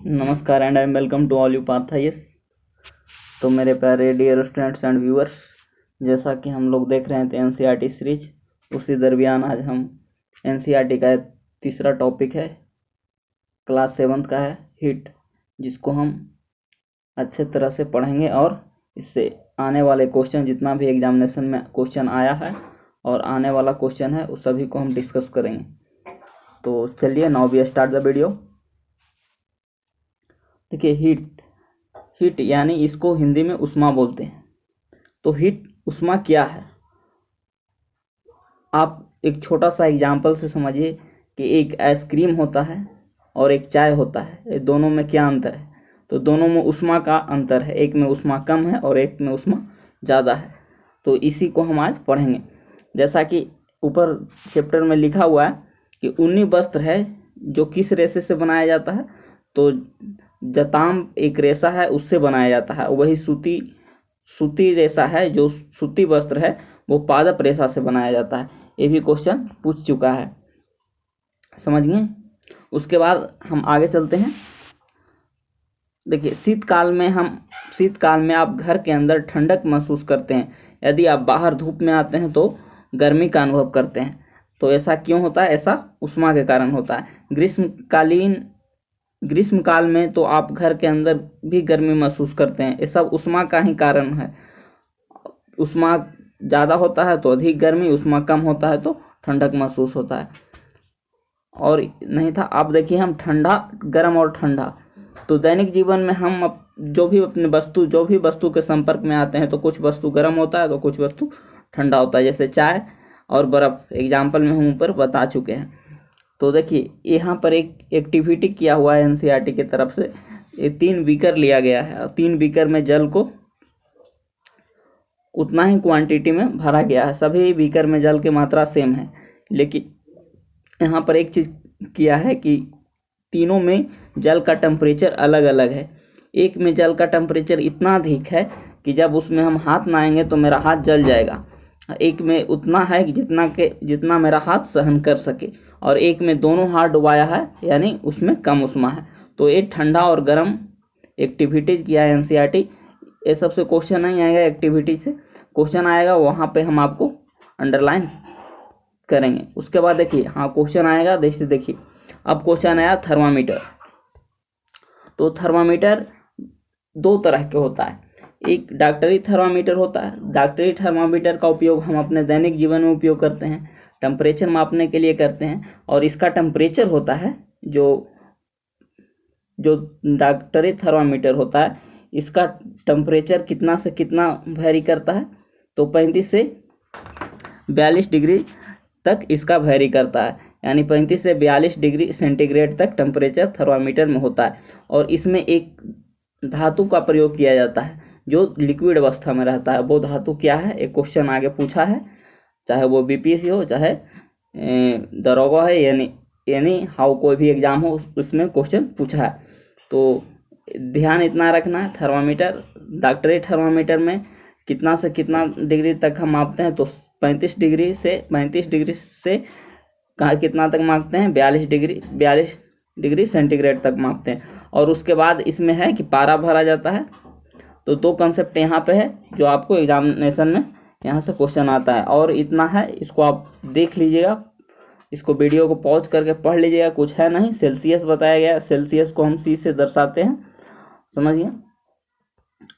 नमस्कार and I am welcome to all you पार्थाइस। तो मेरे प्यारे डियर स्टूडेंट्स एंड व्यूअर्स, जैसा कि हम लोग देख रहे थे एनसीईआरटी सीरीज, उसी दरमियान आज हम एनसीईआरटी का तीसरा टॉपिक है, क्लास 7th का है हिट, जिसको हम अच्छे तरह से पढ़ेंगे और इससे आने वाले क्वेश्चन, जितना भी एग्जामिनेशन में क्वेश्चन आया है और आने वाला क्वेश्चन है, उस सभी को हम डिस्कस करेंगे। तो चलिए now we start the video. देखिए, हीट यानी इसको हिंदी में उष्मा बोलते हैं। तो हीट उष्मा क्या है, आप एक छोटा सा एग्जांपल से समझिए कि एक आइसक्रीम होता है और एक चाय होता है, ये दोनों में क्या अंतर है? तो दोनों में उष्मा का अंतर है, एक में उष्मा कम है और एक में उष्मा ज़्यादा है। तो इसी को हम आज पढ़ेंगे। जैसा कि ऊपर चैप्टर में लिखा हुआ है कि ऊनी वस्त्र है जो किस रेशे से बनाया जाता है, तो जताम एक रेशा है उससे बनाया जाता है। वही सूती रेशा है, जो सूती वस्त्र है वो पादप रेशा से बनाया जाता है। ये भी क्वेश्चन पूछ चुका है, समझ गए। उसके बाद हम आगे चलते हैं। देखिए, शीतकाल में आप घर के अंदर ठंडक महसूस करते हैं। यदि आप बाहर धूप में आते हैं तो गर्मी का अनुभव करते हैं। तो ऐसा क्यों होता है? ऐसा उष्मा के कारण होता है। ग्रीष्मकाल में तो आप घर के अंदर भी गर्मी महसूस करते हैं। ये सब उष्मा का ही कारण है। उष्मा ज़्यादा होता है तो अधिक गर्मी, उष्मा कम होता है तो ठंडक महसूस होता है। और नहीं था, आप देखिए, हम ठंडा, गर्म और ठंडा, तो दैनिक जीवन में हम जो भी वस्तु के संपर्क में आते हैं तो कुछ वस्तु गर्म होता है तो कुछ वस्तु ठंडा होता है। जैसे चाय और बर्फ़, एग्जाम्पल में हम ऊपर बता चुके हैं। तो देखिए, यहाँ पर एक एक्टिविटी किया हुआ है एनसीईआरटी की तरफ से। ये 3 बीकर लिया गया है और 3 बीकर में जल को उतना ही क्वांटिटी में भरा गया है। सभी बीकर में जल की मात्रा सेम है, लेकिन यहाँ पर एक चीज़ किया है कि तीनों में जल का टेम्परेचर अलग अलग है। एक में जल का टेम्परेचर इतना अधिक है कि जब उसमें हम हाथ लगाएंगे तो मेरा हाथ जल जाएगा। एक में उतना है कि जितना मेरा हाथ सहन कर सके, और एक में दोनों हाथ डुबाया है, यानी उसमें कम उष्मा है। तो ये ठंडा और गर्म एक्टिविटीज़ किया है एनसीईआरटी। ये सबसे क्वेश्चन नहीं आएगा, एक्टिविटी से क्वेश्चन आएगा, वहाँ पे हम आपको अंडरलाइन करेंगे। उसके बाद देखिए, हाँ क्वेश्चन आएगा, जैसे देखिए अब क्वेश्चन आया थर्मामीटर। तो थर्मामीटर 2 तरह के होता है। एक डॉक्टरी थर्मामीटर होता है। डॉक्टरी थर्मामीटर का उपयोग हम अपने दैनिक जीवन में उपयोग करते हैं, टेम्परेचर मापने के लिए करते हैं। और इसका टेम्परेचर होता है, जो डॉक्टरी थर्मामीटर होता है, इसका टेम्परेचर कितना से कितना वेरी करता है, तो 35 से 42 डिग्री तक इसका वेरी करता है। यानी 35 से 42 डिग्री सेंटीग्रेड तक टेम्परेचर थर्मामीटर में होता है। और इसमें एक धातु का प्रयोग किया जाता है जो लिक्विड अवस्था में रहता है। वो धातु क्या है, एक क्वेश्चन आगे पूछा है, चाहे वो बीपीएससी हो चाहे दरोगा है, यानी हाउ कोई भी एग्जाम हो, उसमें क्वेश्चन पूछा है। तो ध्यान इतना रखना है, थर्मामीटर, डॉक्टरी थर्मामीटर में कितना से कितना डिग्री तक हम मापते हैं, तो 35 डिग्री से कितना तक मापते हैं, 42 डिग्री सेंटीग्रेड तक मापते हैं। और उसके बाद इसमें है कि पारा भरा जाता है। तो 2 कंसेप्ट यहाँ पे है जो आपको एग्जामिनेशन में यहाँ से क्वेश्चन आता है। और इतना है, इसको आप देख लीजिएगा, इसको वीडियो को पॉज करके पढ़ लीजिएगा। कुछ है नहीं, सेल्सियस बताया गया, सेल्सियस को हम C से दर्शाते हैं, समझिए।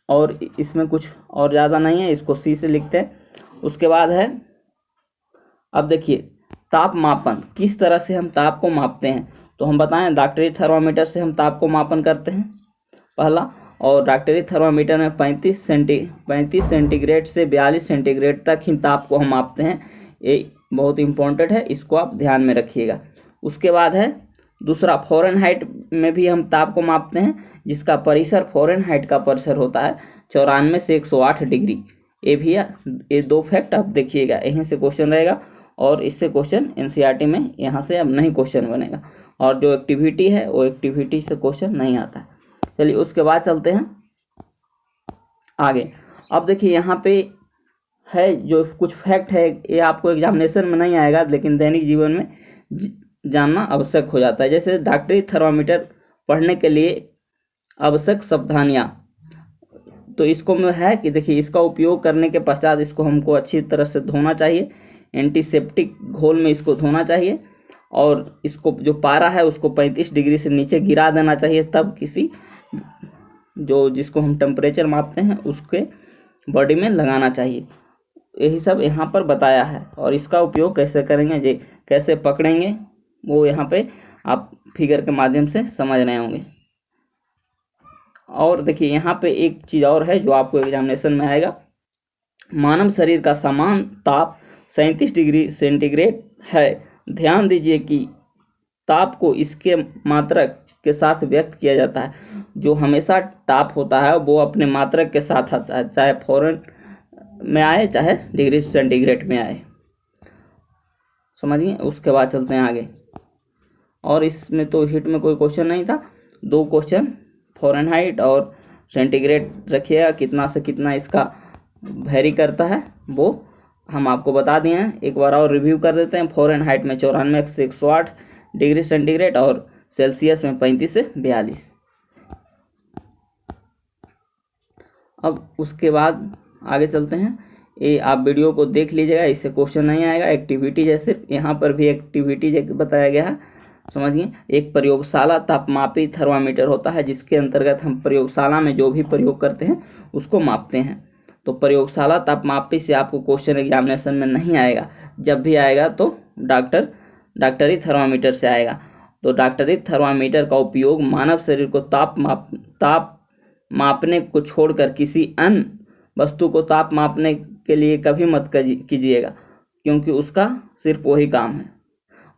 और इसमें कुछ और ज़्यादा नहीं है, इसको C से लिखते हैं। उसके बाद है, अब देखिए, ताप मापन, किस तरह से हम ताप को मापते हैं। तो हम बताएं, डॉक्टरी थर्मामीटर से हम ताप को मापन करते हैं, पहला। और डॉक्टरी थर्मामीटर में 35 सेंटीग्रेड से 42 सेंटीग्रेड तक ही ताप को हम मापते हैं। ये बहुत इंपॉर्टेंट है, इसको आप ध्यान में रखिएगा। उसके बाद है दूसरा, फ़ारेनहाइट में भी हम ताप को मापते हैं, जिसका परिसर, फ़ारेनहाइट का परिसर होता है 94 से 108 डिग्री। ये भी ये 2 फैक्ट आप देखिएगा, यहीं से क्वेश्चन रहेगा। और इससे क्वेश्चन एनसीईआरटी में यहाँ से अब नहीं क्वेश्चन बनेगा। और जो एक्टिविटी है वो एक्टिविटी से क्वेश्चन नहीं आता है। चलिए उसके बाद चलते हैं आगे। अब देखिए, यहाँ पे है जो कुछ फैक्ट है, ये आपको एग्जामिनेशन में नहीं आएगा, लेकिन दैनिक जीवन में जानना आवश्यक हो जाता है। जैसे डॉक्टरी थर्मामीटर पढ़ने के लिए आवश्यक सावधानियाँ। तो इसको में है कि देखिए, इसका उपयोग करने के पश्चात इसको हमको अच्छी तरह से धोना चाहिए, एंटीसेप्टिक घोल में इसको धोना चाहिए, और इसको जो पारा है उसको 35 डिग्री से नीचे गिरा देना चाहिए, तब किसी जो जिसको हम टेम्परेचर मापते हैं उसके बॉडी में लगाना चाहिए। यही सब यहाँ पर बताया है, और इसका उपयोग कैसे करेंगे, जे कैसे पकड़ेंगे, वो यहाँ पे आप फिगर के माध्यम से समझ रहे होंगे। और देखिए, यहाँ पे एक चीज़ और है जो आपको एग्जामिनेशन में आएगा। मानव शरीर का समान ताप 37 डिग्री सेंटीग्रेड है। ध्यान दीजिए कि ताप को इसके मात्रक के साथ व्यक्त किया जाता है। जो हमेशा ताप होता है वो अपने मात्रक के साथ आता है, चाहे फॉरेन में आए चाहे डिग्री सेंटीग्रेड में आए, समझिए। उसके बाद चलते हैं आगे। और इसमें तो हीट में कोई क्वेश्चन नहीं था, 2 क्वेश्चन फ़ारेनहाइट और सेंटीग्रेड रखिएगा, कितना से कितना इसका वेरी करता है वो हम आपको बता दिए हैं। एक बार और रिव्यू कर देते हैं। फ़ारेनहाइट में 94 से 108 डिग्री सेंटीग्रेड और सेल्सियस में 35 से 42। अब उसके बाद आगे चलते हैं। ये आप वीडियो को देख लीजिएगा, इससे क्वेश्चन नहीं आएगा। एक्टिविटीज है सिर्फ, यहाँ पर भी एक्टिविटीज बताया गया है, समझिए। एक प्रयोगशाला तापमापी थर्मामीटर होता है, जिसके अंतर्गत हम प्रयोगशाला में जो भी प्रयोग करते हैं उसको मापते हैं। तो प्रयोगशाला तापमापी से आपको क्वेश्चन एग्जामिनेशन में नहीं आएगा, जब भी आएगा तो डॉक्टरी थर्मामीटर से आएगा। तो डॉक्टरी थर्मामीटर का उपयोग मानव शरीर को ताप मापने को छोड़कर किसी अन्य वस्तु को ताप मापने के लिए कभी मत कीजिएगा, क्योंकि उसका सिर्फ वही काम है।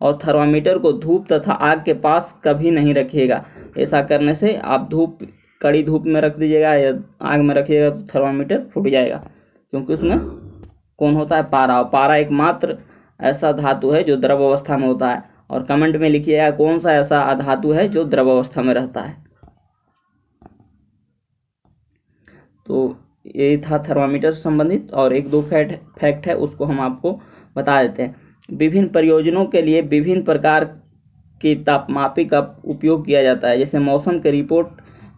और थर्मामीटर को धूप तथा आग के पास कभी नहीं रखिएगा। ऐसा करने से आप कड़ी धूप में रख दीजिएगा या आग में रखिएगा तो थर्मामीटर फूट जाएगा, क्योंकि उसमें कौन होता है, पारा। पारा एकमात्र ऐसा धातु है जो द्रव अवस्था में होता है। और कमेंट में लिखिएगा कौन सा ऐसा धातु है जो द्रव अवस्था में रहता है। तो ये था थर्मामीटर से संबंधित, और 1-2 फैक्ट है उसको हम आपको बता देते हैं। विभिन्न प्रयोजनों के लिए विभिन्न प्रकार की तापमापी का उपयोग किया जाता है। जैसे मौसम के रिपोर्ट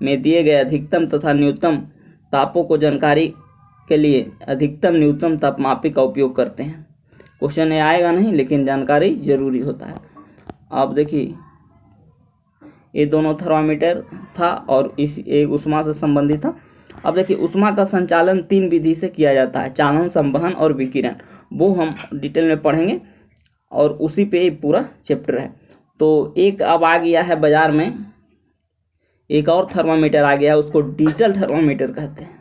में दिए गए अधिकतम तथा न्यूनतम तापों को जानकारी के लिए अधिकतम न्यूनतम तापमापी का उपयोग करते हैं। क्वेश्चन ये आएगा नहीं, लेकिन जानकारी जरूरी होता है। अब देखिए, ये दोनों थर्मामीटर था और इस एक ऊष्मा से संबंधित था। अब देखिए, ऊष्मा का संचालन 3 विधि से किया जाता है, चालन, संवहन और विकिरण। वो हम डिटेल में पढ़ेंगे और उसी पे पूरा चैप्टर है। तो एक अब आ गया है बाजार में, एक और थर्मामीटर आ गया है, उसको डिजिटल थर्मामीटर कहते हैं।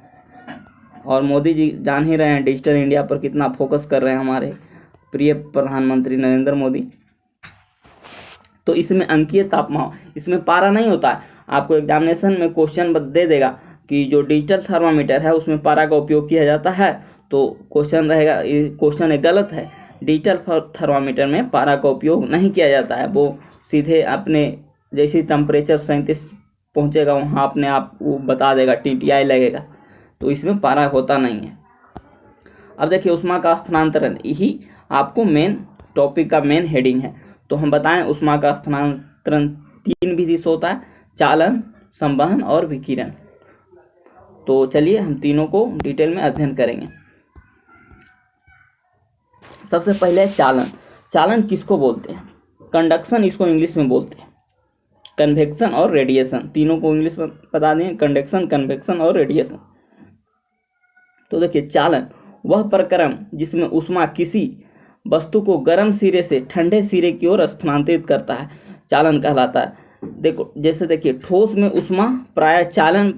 और मोदी जी जान ही रहे हैं डिजिटल इंडिया पर कितना फोकस कर रहे हैं हमारे प्रिय प्रधानमंत्री नरेंद्र मोदी। तो इसमें अंकीय तापमान, इसमें पारा नहीं होता है। आपको एग्जामिनेशन में क्वेश्चन दे देगा कि जो डिजिटल थर्मामीटर है उसमें पारा का उपयोग किया जाता है, तो क्वेश्चन रहेगा, ये क्वेश्चन एक गलत है। डिजिटल थर्मामीटर में पारा का उपयोग नहीं किया जाता है। वो सीधे अपने जैसे टेम्परेचर 37 पहुंचेगा वहाँ अपने आप वो बता देगा, TTI लगेगा। तो इसमें पारा होता नहीं है। अब देखिए, ऊष्मा का स्थानांतरण, यही आपको मेन टॉपिक का मेन हेडिंग है। तो हम बताएं, ऊष्मा का स्थानांतरण 3 विधि से होता है, चालन, संवहन और विकिरण। तो चलिए हम तीनों को डिटेल में अध्ययन करेंगे। सबसे पहले चालन। चालन किसको बोलते हैं? कंडक्शन इसको इंग्लिश में बोलते हैं। कन्वेक्शन और रेडिएशन, तीनों को इंग्लिश में बता दें, कंडक्शन, कन्वेक्शन और रेडिएशन। तो देखिए, चालन वह प्रक्रम जिसमें ऊष्मा किसी वस्तु को गर्म सिरे से ठंडे सिरे की ओर स्थानांतरित करता है, चालन कहलाता है। देखो, जैसे देखिए, ठोस में ऊष्मा प्राय चालन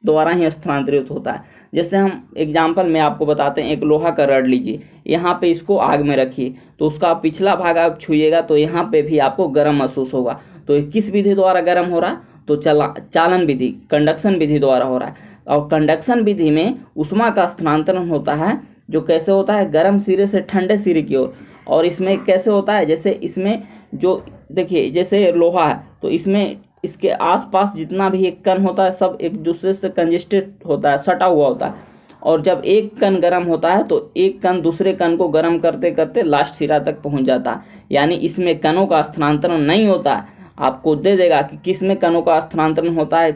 द्वारा ही स्थानांतरित होता है। जैसे हम एग्जाम्पल में आपको बताते हैं, एक लोहा का रड लीजिए, यहाँ पे इसको आग में रखिए, तो उसका पिछला भाग आप छुइएगा तो यहाँ पे भी आपको गर्म महसूस होगा। तो ये किस विधि द्वारा गर्म हो रहा है? तो चालन विधि, कंडक्शन विधि द्वारा हो रहा है। और कंडक्शन विधि में ऊष्मा का स्थानांतरण होता है, जो कैसे होता है, गर्म सिरे से ठंडे सिरे की ओर। और इसमें कैसे होता है, जैसे इसमें जो देखिए, जैसे लोहा है तो इसमें इसके आसपास जितना भी एक कण होता है सब एक दूसरे से कंजेस्टेड होता है, सटा हुआ होता है। और जब एक कण गर्म होता है तो एक कण दूसरे कण को गर्म करते करते लास्ट सिरा तक पहुंच जाता है। यानी इसमें कणों का स्थानांतरण नहीं होता है। आपको दे देगा कि किस में कणों का स्थानांतरण होता है,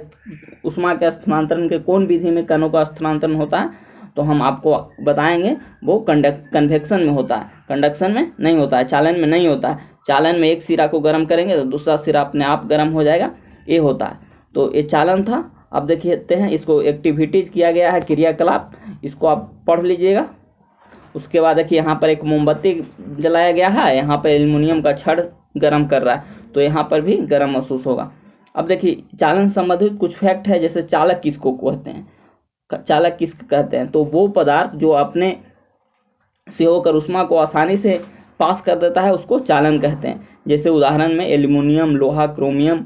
उष्मा के स्थानांतरण के कौन विधि में कणों का स्थानांतरण होता है, तो हम आपको बताएंगे वो कन्वेक्शन में होता है, कंडक्शन में नहीं होता है, चालन में नहीं होता है। चालन में एक सिरा को गर्म करेंगे तो दूसरा सिरा अपने आप गर्म हो जाएगा, ये होता है। तो ये चालन था। अब देखते हैं इसको एक्टिविटीज किया गया है, क्रियाकलाप, इसको आप पढ़ लीजिएगा। उसके बाद देखिए यहाँ पर एक मोमबत्ती जलाया गया है, यहाँ पर एल्युमिनियम का छड़ गर्म कर रहा है, तो यहाँ पर भी गर्म महसूस होगा। अब देखिए चालन संबंधित कुछ फैक्ट है, जैसे चालक किसको कहते हैं, चालक किस कहते हैं, तो वो पदार्थ जो अपने से होकर उष्मा को आसानी से पास कर देता है उसको चालन कहते हैं। जैसे उदाहरण में एल्युमिनियम, लोहा, क्रोमियम,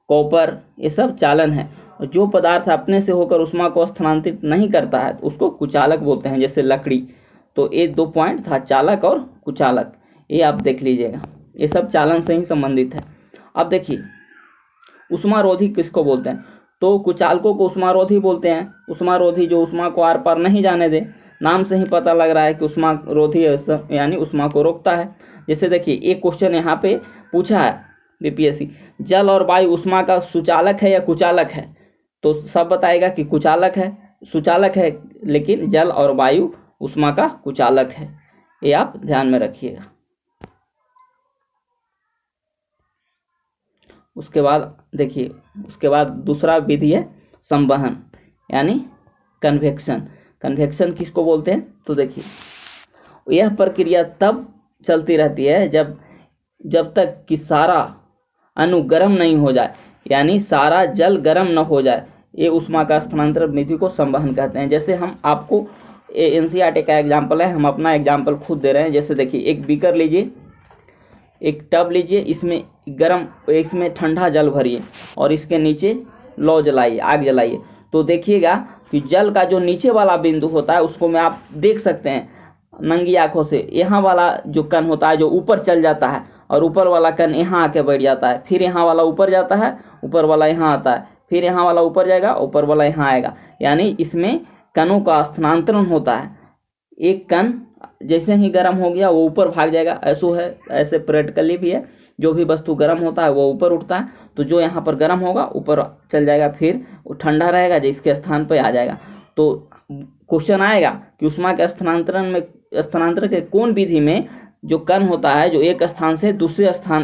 कॉपर, ये सब चालन है। जो पदार्थ अपने से होकर उष्मा को स्थानांतरित नहीं करता है उसको कुचालक बोलते हैं, जैसे लकड़ी। तो ये 2 पॉइंट था, चालक और कुचालक, ये आप देख लीजिएगा, ये सब चालन से ही संबंधित है। अब देखिए उष्मारोधी किसको बोलते हैं, तो कुचालकों को उष्मारोधी बोलते हैं। उष्मारोधी जो उष्मा को आर पार नहीं जाने दे, नाम से ही पता लग रहा है कि उष्मारोधी यानी उष्मा को रोकता है। जैसे देखिए एक क्वेश्चन यहाँ पे पूछा है बीपीएससी, जल और वायु उष्मा का सुचालक है या कुचालक है, तो सब बताएगा कि कुचालक है, सुचालक है, लेकिन जल और वायु उष्मा का कुचालक है, ये आप ध्यान में रखिएगा। उसके बाद देखिए, उसके बाद दूसरा विधि है संवहन यानी कन्वेक्शन। कन्वेक्शन किसको बोलते हैं, तो देखिए यह प्रक्रिया तब चलती रहती है जब तक कि सारा अणु गर्म नहीं हो जाए, यानी सारा जल गर्म न हो जाए, ये उष्मा का स्थानांतरण विधि को संवहन कहते हैं। जैसे हम आपको एनसीईआरटी का एग्जाम्पल है, हम अपना एग्जाम्पल खुद दे रहे हैं। जैसे देखिए एक बीकर लीजिए, एक टब लीजिए, इसमें ठंडा जल भरिए और इसके नीचे लौ जलाइए, आग जलाइए, तो देखिएगा कि जल का जो नीचे वाला बिंदु होता है उसको में आप देख सकते हैं नंगी आंखों से, यहाँ वाला जो कण होता है जो ऊपर चल जाता है और ऊपर वाला कण यहाँ आके बैठ जाता है, फिर यहाँ वाला ऊपर जाता है, ऊपर वाला यहाँ आता है, फिर यहाँ वाला ऊपर जाएगा, ऊपर वाला यहाँ आएगा, यानी इसमें कणों का स्थानांतरण होता है। एक कण जैसे ही गर्म हो गया वो ऊपर भाग जाएगा, ऐसे प्रैक्टिकली भी है, जो भी वस्तु गर्म होता है वो ऊपर उठता है, तो जो यहाँ पर गर्म होगा ऊपर चल जाएगा, फिर वो ठंडा रहेगा जिसके स्थान पर आ जाएगा। तो क्वेश्चन आएगा कि उष्मा के स्थानांतरण के कौन विधि में जो कण होता है जो एक स्थान से दूसरे स्थान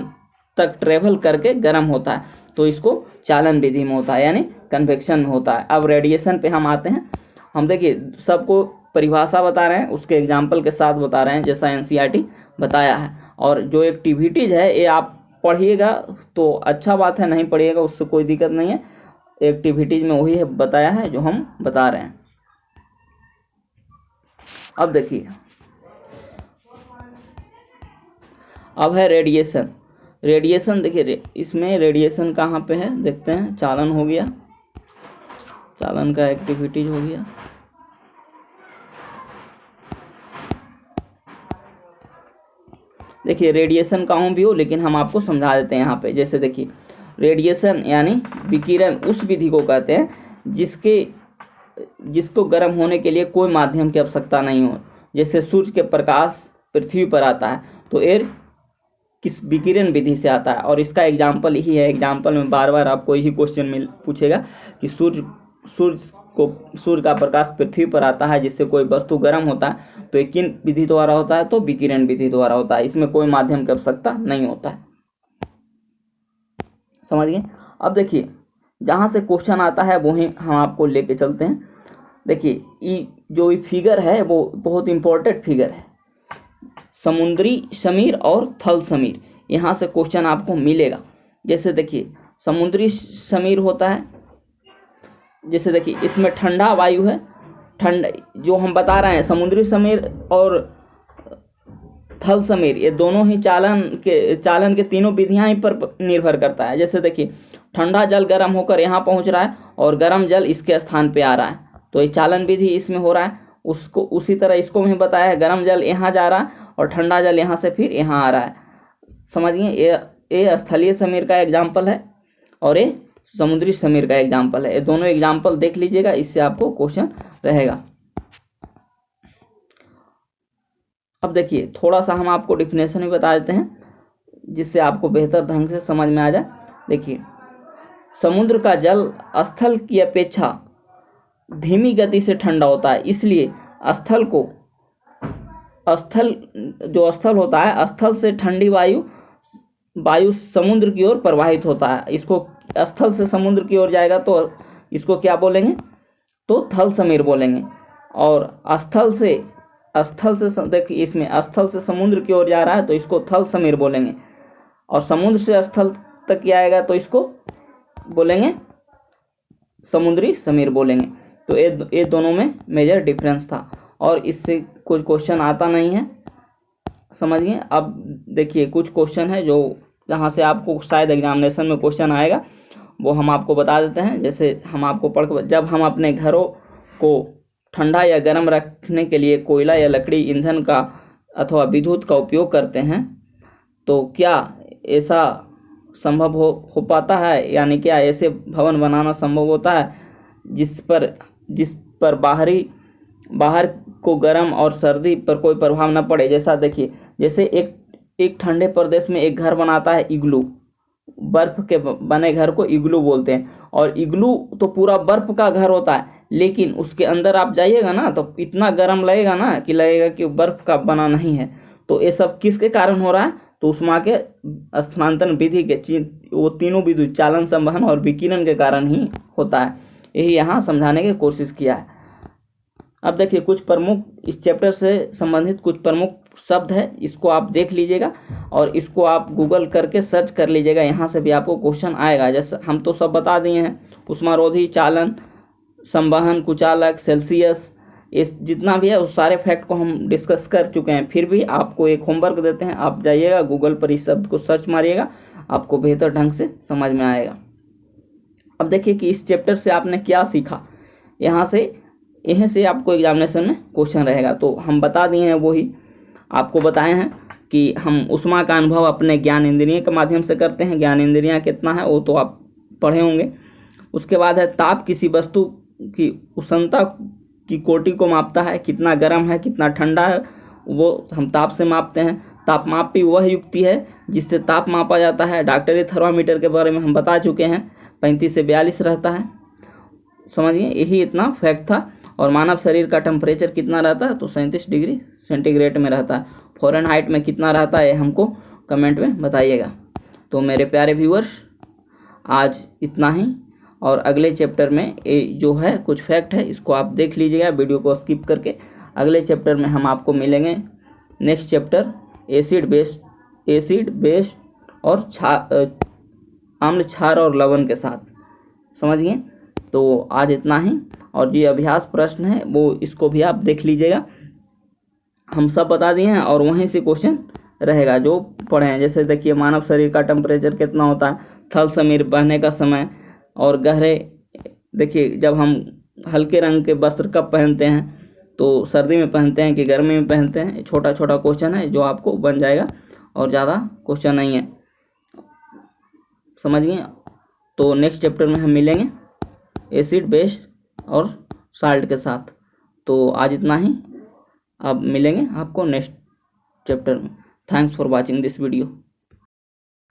तक ट्रेवल करके गर्म होता है, तो इसको चालन विधि में होता है, यानी कन्वेक्शन में होता है। अब रेडिएशन पे हम आते हैं। हम देखिए सबको परिभाषा बता रहे हैं, उसके एग्जाम्पल के साथ बता रहे हैं जैसा एनसीईआरटी बताया है। और जो एक्टिविटीज़ है ये आप पढ़िएगा तो अच्छा बात है, नहीं पढ़िएगा उससे कोई दिक्कत नहीं है। एक्टिविटीज़ में वही है बताया है जो हम बता रहे हैं। अब देखिए अब है रेडिएशन। रेडिएशन देखिए इसमें रेडिएशन कहाँ पे है देखते हैं। चालन हो गया, चालन का एक्टिविटीज हो गया। देखिए रेडिएशन कहूँ भी हो लेकिन हम आपको समझा देते हैं यहाँ पे। जैसे देखिए रेडिएशन यानी विकिरण उस विधि को कहते हैं जिसको गर्म होने के लिए कोई माध्यम की आवश्यकता नहीं हो। जैसे सूर्य के प्रकाश पृथ्वी पर आता है तो एयर किस विकिरण विधि से आता है, और इसका एग्जाम्पल ही है। एग्जाम्पल में बार बार आपको यही क्वेश्चन पूछेगा कि सूर्य का प्रकाश पृथ्वी पर आता है जिससे कोई वस्तु गर्म होता है, तो ये किन विधि द्वारा होता है, तो विकिरण विधि द्वारा होता है। इसमें कोई माध्यम की आवश्यकता नहीं होता है, समझ गए। अब देखिए जहाँ से क्वेश्चन आता है वही हम आपको लेके चलते हैं। देखिए जो फिगर है वो बहुत इंपॉर्टेंट फिगर है, समुद्री समीर और थल समीर, यहाँ से क्वेश्चन आपको मिलेगा। जैसे देखिए समुद्री समीर होता है, जैसे देखिए इसमें ठंडा वायु है, ठंड जो हम बता रहे हैं समुद्री समीर और थल समीर ये दोनों ही चालन के तीनों विधियां ही पर निर्भर करता है। जैसे देखिए ठंडा जल गर्म होकर यहाँ पहुँच रहा है और गर्म जल इसके स्थान पे आ रहा है, तो ये चालन विधि इसमें हो रहा है। उसको उसी तरह इसको भी बताया है, गर्म जल यहाँ जा रहा है और ठंडा जल यहाँ से फिर यहाँ आ रहा है, समझिए। ये स्थलीय समीर का एग्जाम्पल है और ये समुद्री समीर का एग्जाम्पल है। ये दोनों एग्जाम्पल देख लीजिएगा, इससे आपको क्वेश्चन रहेगा। अब देखिए थोड़ा सा हम आपको डिफिनेशन भी बता देते हैं जिससे आपको बेहतर ढंग से समझ में आ जाए। देखिए समुद्र का जल स्थल की अपेक्षा धीमी गति से ठंडा होता है, इसलिए स्थल होता है, स्थल से ठंडी वायु समुद्र की ओर प्रवाहित होता है। इसको स्थल से समुद्र की ओर जाएगा तो इसको क्या बोलेंगे, तो थल समीर बोलेंगे। और स्थल से देखिए, इसमें स्थल से समुद्र की ओर जा रहा है तो इसको थल समीर बोलेंगे, और समुद्र से स्थल तक आएगा तो इसको बोलेंगे समुद्री समीर बोलेंगे। तो ये दोनों में मेजर डिफरेंस था, और इससे कोई क्वेश्चन आता नहीं है, समझिए। अब देखिए कुछ क्वेश्चन है जो जहाँ से आपको शायद एग्जामिनेशन में क्वेश्चन आएगा, वो हम आपको बता देते हैं। जैसे हम आपको जब हम अपने घरों को ठंडा या गर्म रखने के लिए कोयला या लकड़ी ईंधन का अथवा विद्युत का उपयोग करते हैं, तो क्या ऐसा संभव हो पाता है, यानी क्या ऐसे भवन बनाना संभव होता है जिस पर बाहर को गर्म और सर्दी पर कोई प्रभाव न पड़े। जैसा देखिए, जैसे एक ठंडे प्रदेश में एक घर बनाता है इग्लू, बर्फ के बने घर को इग्लू बोलते हैं, और इग्लू तो पूरा बर्फ का घर होता है, लेकिन उसके अंदर आप जाइएगा ना तो इतना गर्म लगेगा ना कि लगेगा कि बर्फ का बना नहीं है। तो ये सब किसके कारण हो रहा है, तो उष्मा के स्थानांतरण विधि के वो तीनों विद्युत चालन, संवहन और विकिरण के कारण ही होता है। यही यहाँ समझाने की कोशिश किया है। अब देखिए कुछ प्रमुख, इस चैप्टर से संबंधित कुछ प्रमुख शब्द है, इसको आप देख लीजिएगा और इसको आप गूगल करके सर्च कर लीजिएगा, यहाँ से भी आपको क्वेश्चन आएगा। जैसे हम तो सब बता दिए हैं, उष्मारोधी, चालन, संवहन, कुचालक, सेल्सियस, ये जितना भी है उस सारे फैक्ट को हम डिस्कस कर चुके हैं। फिर भी आपको एक होमवर्क देते हैं, आप जाइएगा गूगल पर इस शब्द को सर्च मारिएगा, आपको बेहतर ढंग से समझ में आएगा। अब देखिए कि इस चैप्टर से आपने क्या सीखा, यहीं से आपको एग्जामिनेशन में क्वेश्चन रहेगा। तो हम बता दिए हैं, वही आपको बताए हैं कि हम उष्मा का अनुभव अपने ज्ञान इंद्रिय के माध्यम से करते हैं। ज्ञान इंद्रियाँ कितना है वो तो आप पढ़े होंगे। उसके बाद है ताप, किसी वस्तु की उष्णता की कोटि को मापता है, कितना गर्म है कितना ठंडा है वो हम ताप से मापते हैं। तापमाप भी वह युक्ति है जिससे ताप मापा जाता है। डॉक्टरी थर्मामीटर के बारे में हम बता चुके हैं, 35 से 42 रहता है, समझिए। यही इतना फैक्ट था। और मानव शरीर का टेम्परेचर कितना रहता है, तो 37 डिग्री सेंटीग्रेड में रहता है। फ़ारेनहाइट में कितना रहता है हमको कमेंट में बताइएगा। तो मेरे प्यारे व्यूअर्स, आज इतना ही, और अगले चैप्टर में जो है कुछ फैक्ट है इसको आप देख लीजिएगा वीडियो को स्किप करके। अगले चैप्टर में हम आपको मिलेंगे, नेक्स्ट चैप्टर एसिड बेस और अम्ल, क्षार और लवण के साथ, समझिए। तो आज इतना ही, और जो अभ्यास प्रश्न है वो इसको भी आप देख लीजिएगा, हम सब बता दिए हैं और वहीं से क्वेश्चन रहेगा जो पढ़े हैं। जैसे देखिए, मानव शरीर का टेम्परेचर कितना होता है, थल समीर बहने का समय, और गहरे, देखिए जब हम हल्के रंग के वस्त्र कब पहनते हैं, तो सर्दी में पहनते हैं कि गर्मी में पहनते हैं। छोटा छोटा क्वेश्चन है जो आपको बन जाएगा, और ज़्यादा क्वेश्चन नहीं है, समझिए। तो नेक्स्ट चैप्टर में हम मिलेंगे एसिड, बेस और साल्ट के साथ। तो आज इतना ही, अब मिलेंगे आपको नेक्स्ट चैप्टर में। Thanks for watching this video.